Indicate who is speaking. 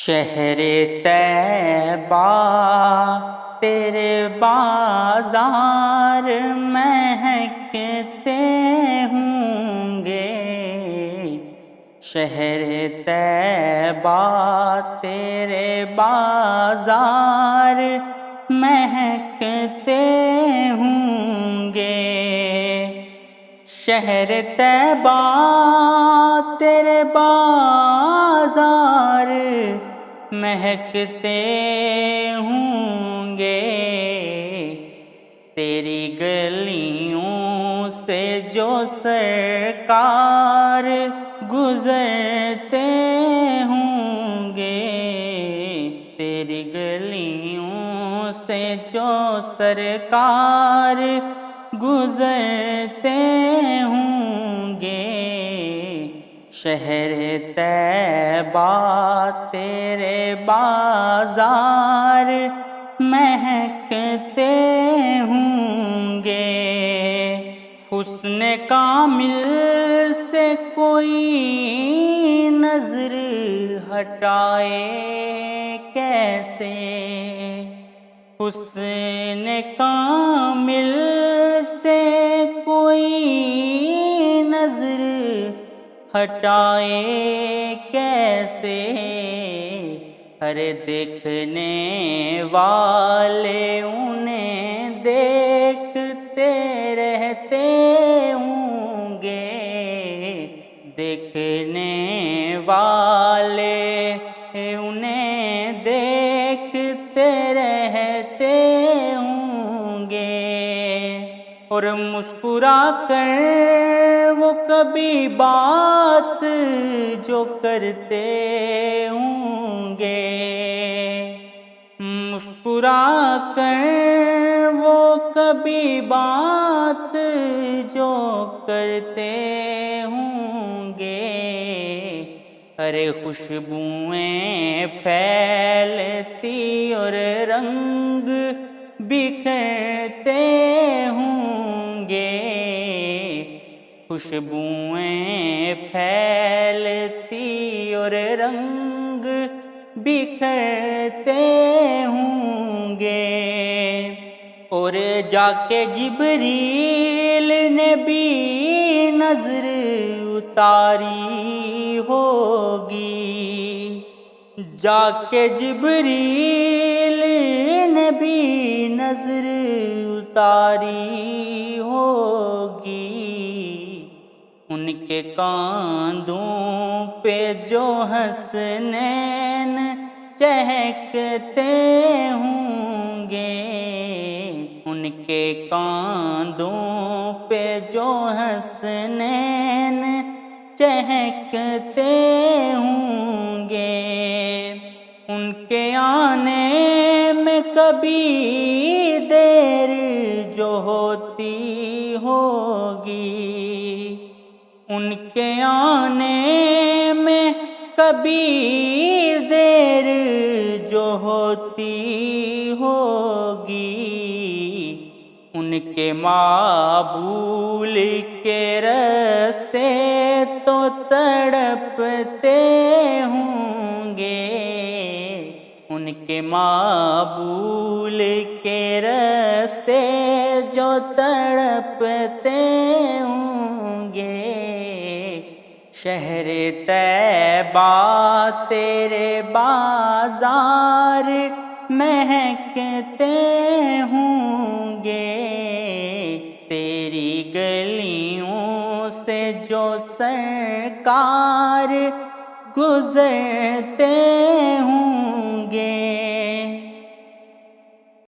Speaker 1: شہر طیبہ تیرے بازار مہکتے ہوں گے، شہر طیبہ تیرے بازار مہکتے ہوں گے، شہر طیبہ تیرے بازار مہکتے ہوں گے، تیری گلیوں سے جو سرکار گزرتے ہوں گے، تیری گلیوں سے جو سرکار گزرتے ہوں گے، شہر طیبہ تیرے بازار مہکتے ہوں گے، حسن کامل سے کوئی نظر ہٹائے کیسے، حسن کامل سے کوئی نظر ہٹائے کیسے، ارے دیکھنے والے انہیں دیکھتے رہتے ہوں گے، دیکھنے والے انہیں دیکھتے رہتے ہوں گے، اور مسکرا کر وہ کبھی بات جو کرتے ہوں گے، مسکرا کر وہ کبھی بات جو کرتے ہوں گے، ارے خوشبوئیں پھیلتی اور رنگ بکھرتے ہوں گے، خوشبوئیں پھیلتی اور رنگ بکھرتے ہوں گے، اور جا کے جبریل نے بھی نظر اتاری ہوگی، جا کے جبریل نے بھی نظر اتاری ہوگی، ان کے کاندھوں پہ جو حسنین چہکتے ہوں گے، ان کے کاندھوں پہ جو حسنین چہکتے ہوں گے، ان کے آنے میں کبھی دیر جو ہوتی ہوگی، ان کے آنے میں کبھی دیر جو ہوتی ہوگی، ان کے معبول کے راستے تو تڑپتے ہوں گے، ان کے معبول کے راستے جو تڑپتے ہوں گے، شہر طیبہ تیرے بازار مہکتے ہوں گے، تیری گلیوں سے جو سرکار گزرتے